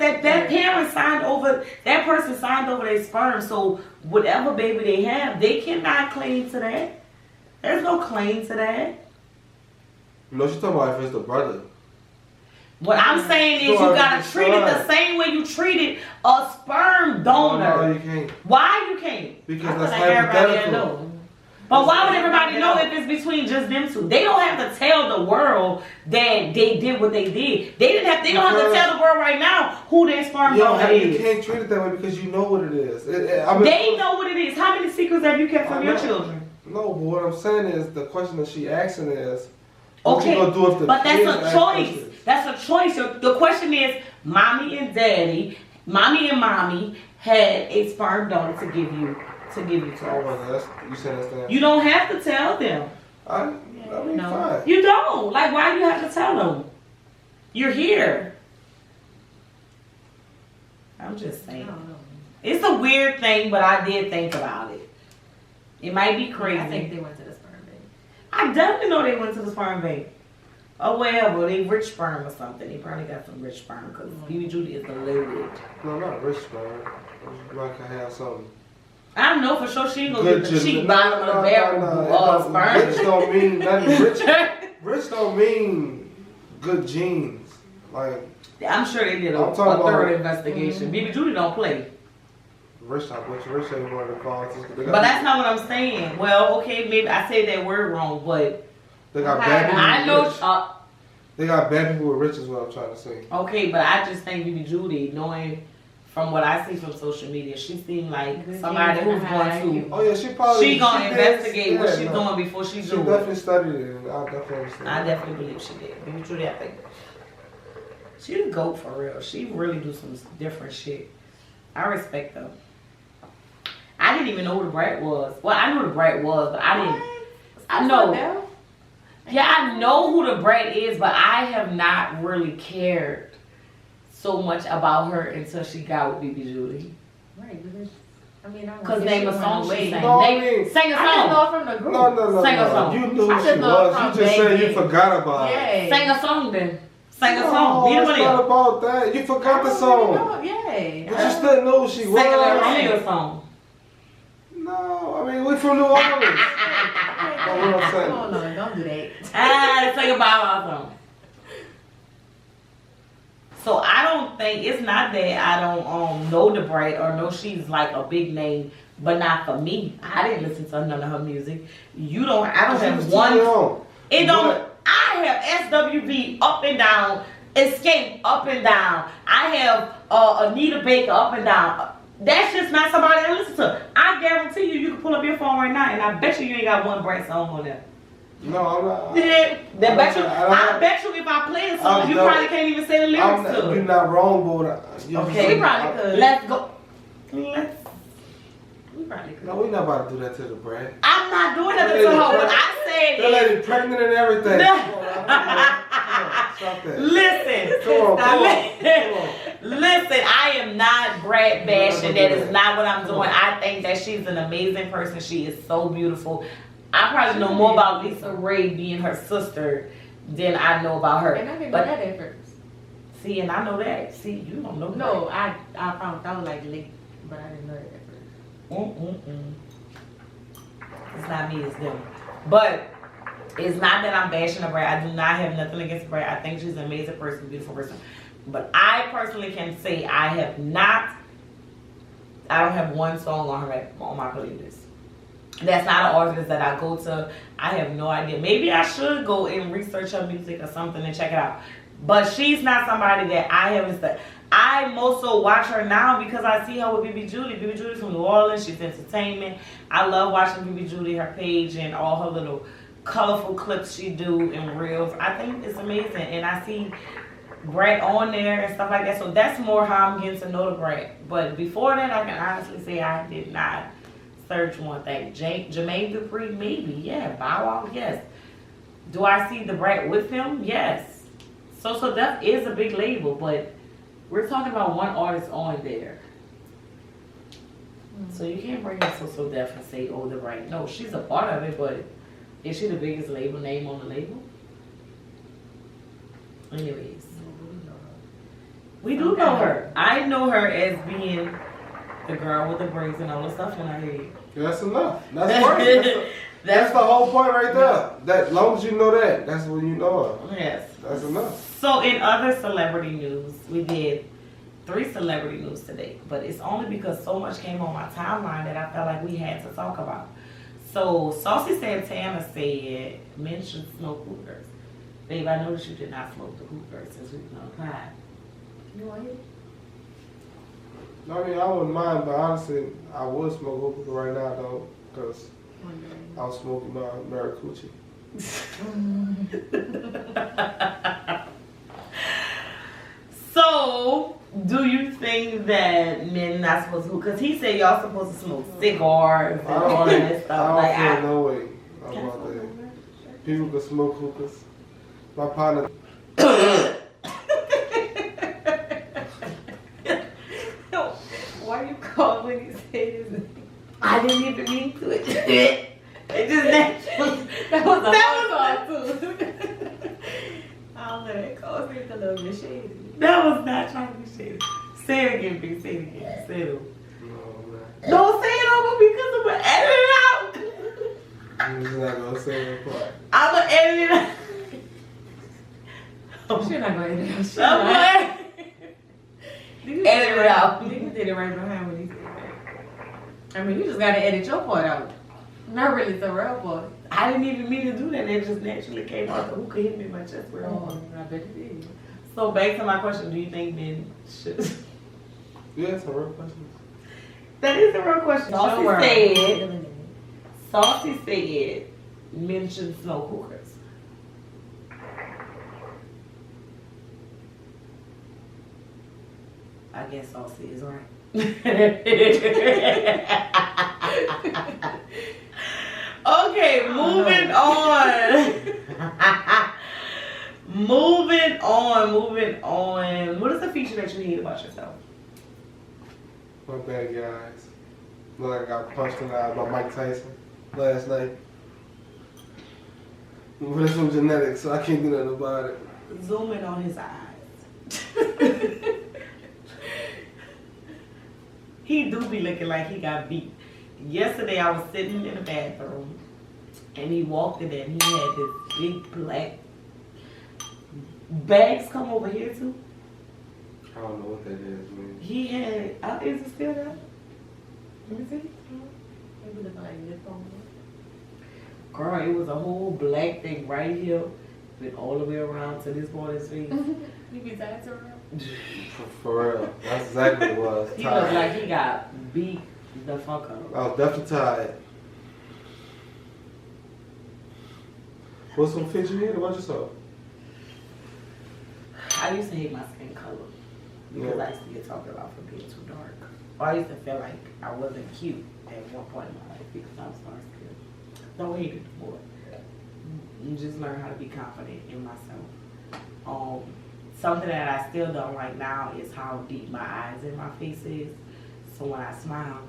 parent signed over. That person signed over their sperm. So whatever baby they have, they cannot claim to that. There's no claim to that. No, she's talking about if it's the brother. What I'm saying is you gotta treat it the same way you treated a sperm donor. No, you can't. Why you can't? Because that's hypothetical. But why would everybody know if it's between just them two? They don't have to tell the world that they did what they did. They don't have to tell the world right now who their sperm donor is. You can't treat it that way because you know what it is. They know what it is. How many secrets have you kept from your children? No, but what I'm saying is the question that she asking is, okay, but that's a choice. That's a choice. The question is, mommy and mommy had a sperm donor to give you to. You said that's you don't have to tell them. I mean, no. fine. You don't. Like, why do you have to tell them? You're here. I'm just saying. It's a weird thing, but I did think about it. It might be crazy. I think they went to the sperm bank. I definitely know they went to the sperm bank. Oh, well, they rich sperm or something. They probably got some rich sperm because BB Judy is loaded. No, not rich sperm. Like I have something. I don't know for sure she ain't gonna get the cheap bottom of the barrel sperm. Rich don't mean nothing. Rich don't mean good genes. Like I'm sure they did a thorough investigation. BB Judy don't play. Rich ain't one of the causes. But that's not what I'm saying. Well, okay, maybe I say that word wrong, but they got bad people. I know. They got bad people with rich is what I'm trying to say. Okay, but I just think BB Judy, knowing from what I see from social media, she seemed like somebody who's going to. Oh yeah, she gonna investigate what she's doing before she do it. She definitely studied it. I definitely understand. I definitely believe she did. BB Judy, I think she's a goat for real. She really do some different shit. I respect her. I didn't even know who the Brat was. Well, I knew who the Brat was, but I didn't. I know. Yeah, I know who the Brat is, but I have not really cared so much about her until she got with BB Judy. Right, because I mean, because name a song she sang. No, sing a song. I didn't know from the group. No. Sing a song. You knew who she was. You just said you forgot about her. Sing a song then. Sing a song. No, it's not about that. You forgot the song. But you still know who she was. Sing a song. No, I mean, we from New Orleans. No, don't do that. Sing about our song. So I don't think, it's not that I don't know the Brat or know she's like a big name but not for me. I didn't listen to none of her music. You don't. I don't have She was one. too young. It don't. But- I have SWV up and down, Escape up and down. I have Anita Baker up and down. That's just not somebody I listen to. I guarantee you can pull up your phone right now, and I bet you ain't got one Brat song on there. No, I'm not. I bet you if I play a song, you probably can't even say the lyrics to You're it. not wrong, but Okay, We probably could. Let's go. We probably could. No, we not about to do that to the Brat. I'm not doing that to her. What I said That is, lady pregnant and everything. No. Come on, stop that. listen. Come on. Listen, I am not Brat bashing. That is not what I'm doing. I think that she's an amazing person. She is so beautiful. I probably know more about Lisa Ray being her sister than I know about her. And I didn't know that at first. See, and I know that. See, you don't know that. No, I found out like late, but I didn't know that at first. It's not me, it's them. But it's not that I'm bashing a Brat. I do not have nothing against Brat. I think she's an amazing person, beautiful person. But I personally can say I don't have one song on my playlist. That's not an artist that I go to. I have no idea. Maybe I should go and research her music or something and check it out. But she's not somebody that I haven't studied. I most so watch her now because I see her with BB Judy. BB Judy's from New Orleans. She's entertainment. I love watching BB Judy, her page, and all her little colorful clips she do and reels. I think it's amazing. And I see Brat on there and stuff like that. So that's more how I'm getting to know the Brat. But before that, I can honestly say I did not search one thing. Jermaine Dupri, maybe. Yeah. Bow Wow, yes. Do I see the Brat with him? Yes. So Def is a big label, but we're talking about one artist on there. So you can't bring up So Def and say, oh, the Brat. No, she's a part of it, but is she the biggest label name on the label? Anyways. We do know her. I know her as being the girl with the braids and all the stuff in her head. That's enough. That's right. That's the whole point right there. That long as you know that, that's when you know her. Yes. That's enough. So in other celebrity news, we did 3 celebrity news today, but it's only because so much came on my timeline that I felt like we had to talk about. So Saucey Santana said men should smoke hookahs. Babe, I noticed you did not smoke the hookahs since we've been on pod. You want it? I mean, I wouldn't mind, but honestly, I would smoke hookah right now though, because I was smoking my Maracucci. So, do you think that men not supposed to? Because he said y'all supposed to smoke cigars and all of that stuff. I don't feel no way about that. People can smoke hookahs. My partner. Why you call when you say his name? I didn't even mean to it. It just naturally. That was a hard call too. I don't know that call seems a little bit shady. That was not trying to be shady. Say it again, B. Say it again. Say it over. No, man. Don't say it over because I'm gonna edit it out. I'm just not gonna say that part. I'm gonna edit it out. She's not going to edit it out. I'm gonna edit it out. You did it right behind when he said that. I mean, you just got to edit your part out. Not really the real part. I didn't even mean to do that. It just naturally came out. The hookah hit me in my chest real hard. I bet it did. So back to my question, do you think men should? Yeah, it's a real question. That is a real question. Saucey said men should smoke hookahs. I guess Saucey is right. Okay, moving on. Moving on. What is the feature that you hate about yourself? My bad guys. Look like I got punched in the eye by Mike Tyson last night. But it's from genetics, so I can't do nothing about it. Zoom in on his eyes. He do be looking like he got beat. Yesterday I was sitting in the bathroom and he walked in there and he had this big black bags come over here too. I don't know what that is, man. He had, is it still there? Let me see. Maybe look like this on. Girl, it was a whole black thing right here, went all the way around to this boy's face. You be tired to her? For real. That's exactly what it was. He looked like he got beat the fuck up. I was definitely tired. What's some fit you need? What you saw? I used to hate my skin color because I used to get talked about for being too dark. Or I used to feel like I wasn't cute at one point in my life because I was dark skinned. Don't hate it, boy. You just learn how to be confident in myself. Something that I still don't like now is how deep my eyes in my face is. So when I smile,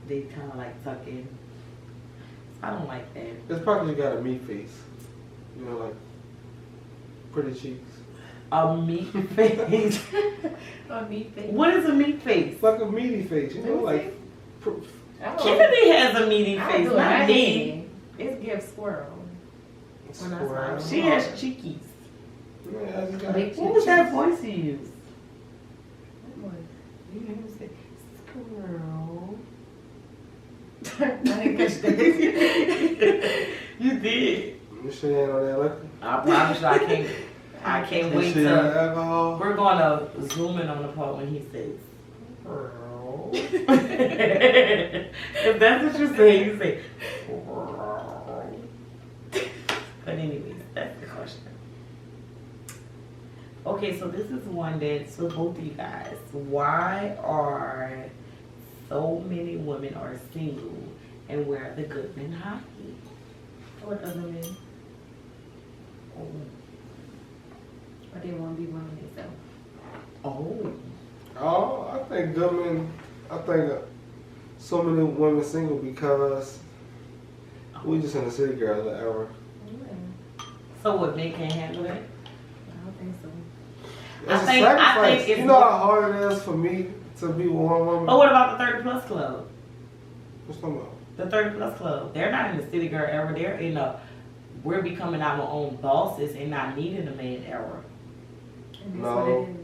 they kind of like tuck in. I don't like that. It's probably you got a meat face. You know, like pretty cheeks. A meat face. A meat face. What is a meat face? Like a meaty face, you know, like. Kennedy has a meaty face, not me. It's give squirrel. When I smile. She has cheekies. Yeah, I just got What was that voice you used? What? You never said squirrel. I didn't catch that. You did. You sure you ain't on that liquor? I promise you I can't wait You sure you on to. alcohol? We're gonna zoom in on the part when he says. Girl. If that's what you say, you say. But anyways, that's the question. Okay, so this is one that's for both of you guys. Why are so many women are single and where are the good men hiding? What other men? Oh. Or they won't be women themselves. Oh. Oh, I think good men. I think so many women single because we just in the city girls era. So what, men can't handle it? I don't think so. It's I a think sacrifice. it's You know how hard it is for me to be with one woman? But what about the 30 plus club? What's talking about? The 30 plus club. They're not in the city girl era. They're in a we're becoming our own bosses and not needing a man era. And that's No. what it is.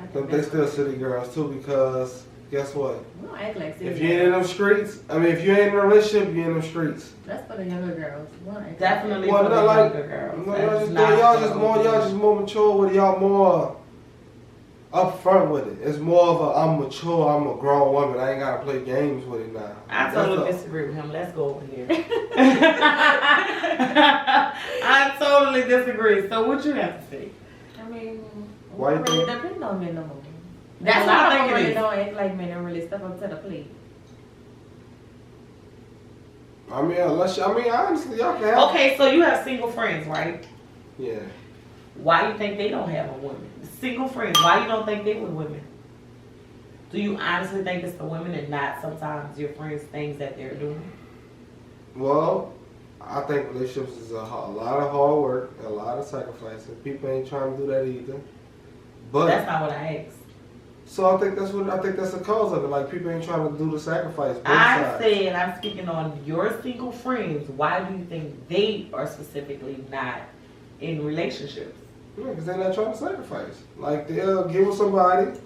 I think They that's still what- city girls too because guess what? We don't act like city If you ain't in girls. them streets, I mean, if you ain't in a relationship, you in them streets. That's for the younger girls. We don't act Definitely Well, for the not like- younger girls. No, That's y'all not just for more, y'all just more mature with it. Y'all more upfront with it. It's more of a I'm mature, I'm a grown woman. I ain't gotta play games with it now. I totally disagree with him. Let's go over here. I totally disagree. So what you have to say? I mean, Why you it really think- depends on men no more. That's a what I lot of think them it really is. don't act like men and really step up to the plate. I mean, honestly, y'all can have. Okay, so you have single friends, right? Yeah. Why you think they don't have a woman? Single friends, why you don't think they with women? Do you honestly think it's the women and not sometimes your friends' things that they're doing? Well, I think relationships is a lot of hard work, a lot of sacrifice, and people ain't trying to do that either. But That's not what I asked. so I think that's the cause of it. Like people ain't trying to do the sacrifice. Both I sides. said I'm speaking on your single friends. Why do you think they are specifically not in relationships? Yeah, because they're not trying to sacrifice. Like they'll get with somebody,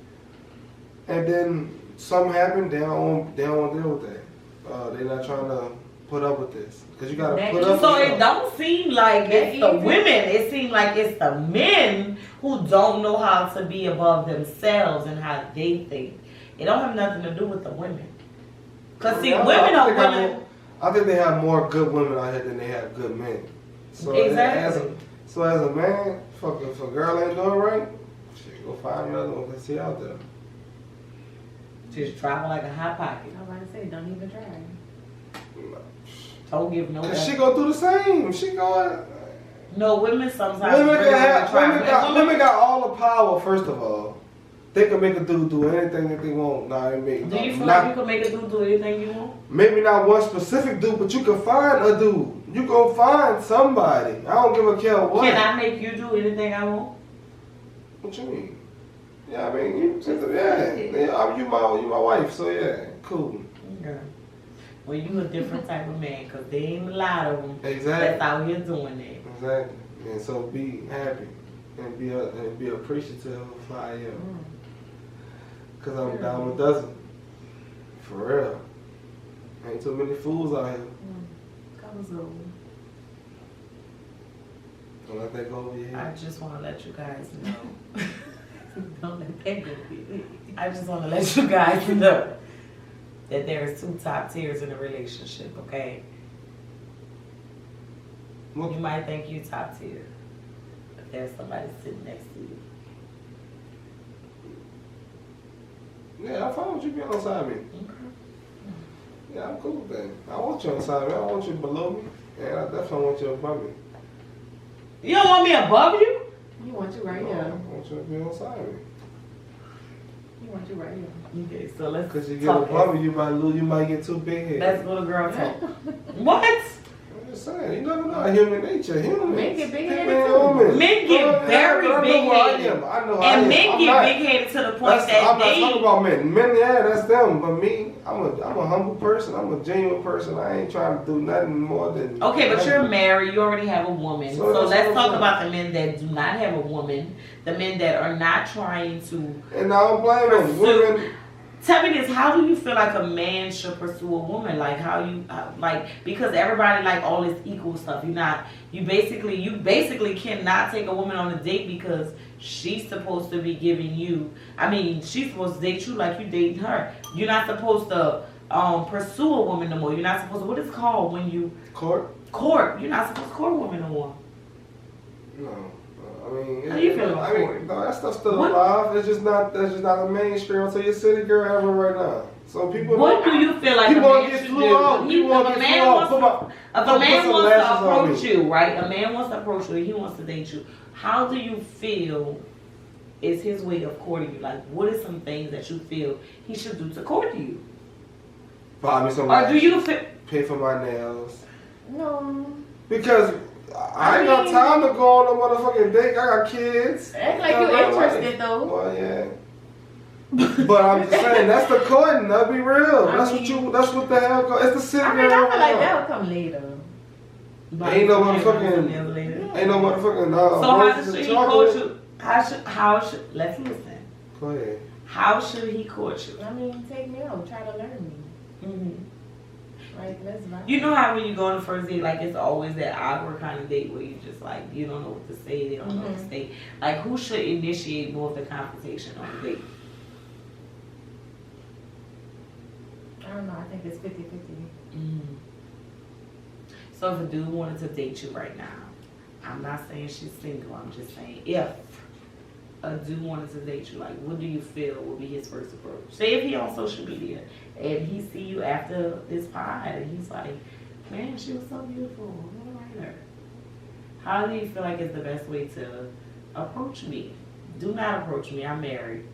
and then something happen. They don't want to deal with that. They're not trying to put up with this because you gotta That put up. So with it don't seem like it's the easy. women. It seems like it's the men who don't know how to be above themselves and how they think. It don't have nothing to do with the women. Cause see, Yeah, women I are think they have women. more- I think they have more good women out here than they have good men. So Exactly. as a man, fuck if a girl ain't doing right, shit, go find another one to see out there. Just travel like a hot pocket. I'm about to say, don't even try. Don't give no. Cause she gonna do the same. She going. No, women sometimes. Women really try. women got all the power. First of all, they can make a dude do anything that they want. Nah, they make. Do you feel not, like you can make a dude do anything you want? maybe not one specific dude, but you can find a dude. You gonna find somebody. I don't give a care what. Can I make you do anything I want? What you mean? Yeah, I mean, you my wife, so yeah, cool. Okay. Well, you a different type of man, cause there ain't a lot of them Exactly. that's out here doing that. Exactly. And so be happy and be appreciative of who I am. Cause I'm down with dozen. For real. Ain't too many fools out here. Covers over. Don't let that go over your I head. just want to let you guys know. Don't let that go. I just want to let you guys know that there's 2 top tiers in a relationship, okay? What? You might think you top tier, but there's somebody sitting next to you. Yeah, I'm fine with you being on me. Okay. Yeah, I'm cool with that. I want you on me. I don't want you below me. And I definitely want you above me. You don't want me above you? You want you right No, I here. want you to be on me. You want you right here. Okay, so let's Because you get talk. above me, you might get too big headed. Let's go to girl talk. What? I'm just saying, you never know human nature. Humans. Men get big-headed people ain't too. humans. Men get very I know big who I headed. am. I know I am. And men I'm get not- big headed to the point I'm that not they. talking about men. Men, yeah, that's them. But me, I'm a humble person. I'm a genuine person. I ain't trying to do nothing more than. Okay, but you're married. You already have a woman. So So that's let's what talk I'm about the men that do not have a woman. The men that are not trying to. And I don't blame them. Pursue- Women. Tell me this: how do you feel like a man should pursue a woman? Like because everybody like all this equal stuff. You basically cannot take a woman on a date because she's supposed to be giving you. I mean, she's supposed to date you like you dating her. You're not supposed to pursue a woman no more. You're not supposed to. What is it called when you Court? court? You're not supposed to court a woman no more. No. I mean, How you feel about court? no, that stuff's still What- alive. That's just not a mainstream until your city girl have it right now. So people. What do you feel like a People wanna man get should flew do? out. If People wanna a get man flew out. wants Put to- If a put man some wants to lashes on approach me. you, right? A man wants to approach you, he wants to date you. How do you feel is his way of courting you? Like, what are some things that you feel he should do to court you? Buy me some Or do lashes. you feel... Pay for my nails. No. Because I ain't got time to go on no motherfucking date. I got kids. Act like I you got interested life. though. Well, yeah. But I'm just saying, that's the courting. Let's be real. That's what the hell. It's the city I mean, I girl. feel like that'll come later. Ain't no motherfucking. Ain't no motherfucking. So how roses should and he chocolate. court you? How should... Let's listen. Go ahead. How should he court you? I mean, take me out. Try to learn me. Mm-hmm. Like, let's vibe. You know how when you go on the first date, like it's always that awkward kind of date where you just like, you don't know what to say, they don't know what to say. Like, who should initiate more of the conversation on the date? I don't know. I think it's 50-50. So if a dude wanted to date you right now, I'm not saying she's single, I'm just saying if a dude wanted to date you, like what do you feel would be his first approach? Say if he on social media and he see you after this pod and he's like, man, she was so beautiful, what a writer. How do you feel like is the best way to approach me? Do not approach me, I'm married.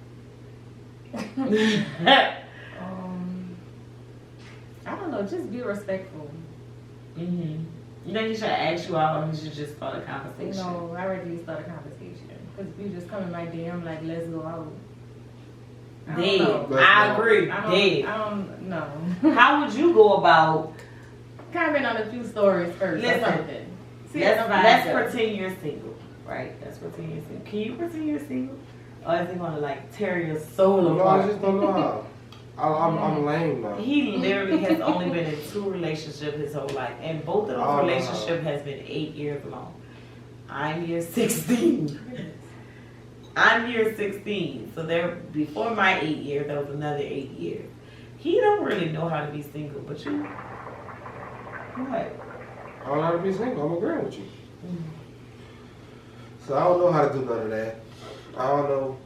I don't know. Just be respectful. You think he should ask you out or he should just start a conversation? No, I already start a conversation. Because if you just come in my DM like, let's go out. Dead. Let's I go. agree. I Dead. don't know. How would you go about... Comment on a few stories first or Listen, something. See how the vibe let's goes. pretend you're single, right? Let's pretend you're single. Can you pretend you're single? Or is he gonna like tear your soul No, I apart? just don't know how. I'm lame now. He literally has only been in 2 relationships his whole life, and both of those relationships has been 8 years long. I'm year 16. I'm year 16, so there before my 8 years, there was another 8 years. He don't really know how to be single, but you, what? I don't know how to be single. I'm agreeing with you. So I don't know how to do none of that. I don't know.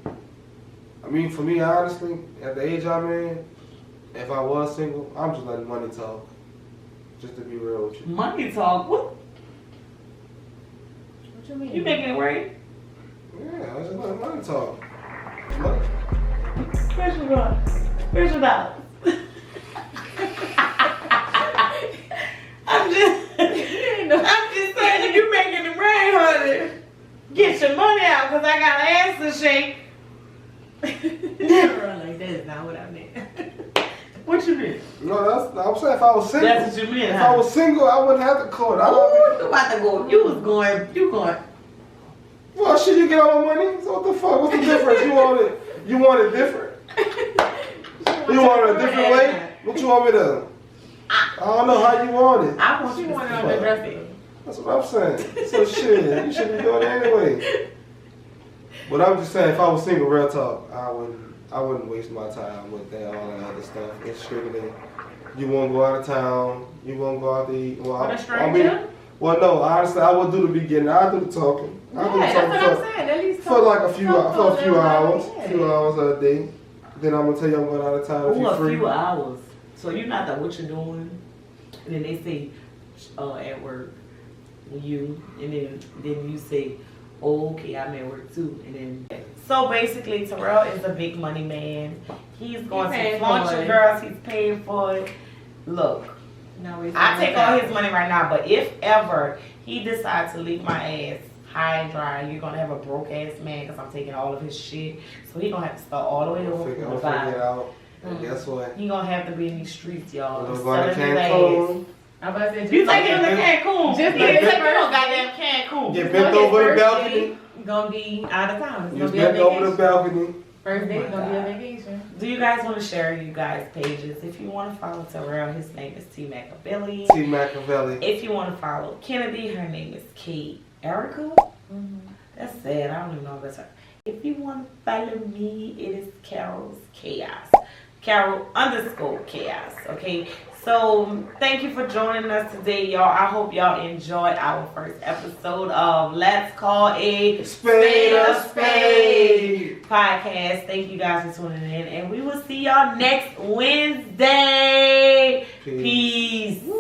I mean, for me, honestly, at the age I'm in, if I was single, I'm just letting money talk. Just to be real with you. Money talk? What? What you mean? You making it right? Yeah, I just letting money talk. Money. Where's your dollar? Where's your dollar? I'm just saying if you making it rain, honey, get your money out because I got an ass to shake. Like that is not what I meant. What you mean? No, I'm saying if I was single. That's what you meant, If huh? I was single, I wouldn't have to court. Ooh, you about to go. You going. Well, shit, you get all my money. So what the fuck? What's the difference? You want it different? You want it a different way? What you want me to? I don't know how you want it. I want She you to wanted see on the it. dressing. That's what I'm saying. So shit, you should be doing it anyway. But I'm just saying, if I was single, real talk, I wouldn't waste my time with that, all that other stuff. It's strictly, you won't go out of town, you won't go out to eat. Well, With a stranger? Well, no, honestly, I would do the beginning. I do the talking. I do the Yeah, talking that's what I'm saying. At least for like a few hours, Yeah. few hours a day. Then I'm gonna tell you I'm going out of town if Ooh, you're a free. few hours. So you're not that what you're doing, and then they say, at work, and then you say, oh, okay, I'm at work too, and then. So basically, Terrell is a big money man. He's going to flaunt your girls. He's paying for it. Look, No, it's I take all his money right now, but if ever he decides to leave my ass high and dry, you're gonna have a broke ass man because I'm taking all of his shit. So he gonna have to start all the way over I'll from figure the bottom. it out. And guess what? He gonna have to be in these streets, y'all. We're Selling going to his ass. Cancun. I'm about to say, You taking him to Cancun? Just you his take him first to goddamn Cancun. Get bent over the balcony. Gonna be out of town. It's You gonna be a bent over the vacation. balcony. First Oh day my gonna be a God. vacation. Do you guys want to share you guys' pages? If you want to follow Terrell, his name is T Machiavelli. T. Machiavelli. If you want to follow Kennedy, her name is Kate Erica. That's sad. I don't even know if that's her. If you want to follow me, it is Carol's Chaos. Carol_Chaos. Okay. So thank you for joining us today, y'all. I hope y'all enjoyed our first episode of Let's Call a Spade a Spade podcast. Thank you guys for tuning in, and we will see y'all next Wednesday. Peace. Peace.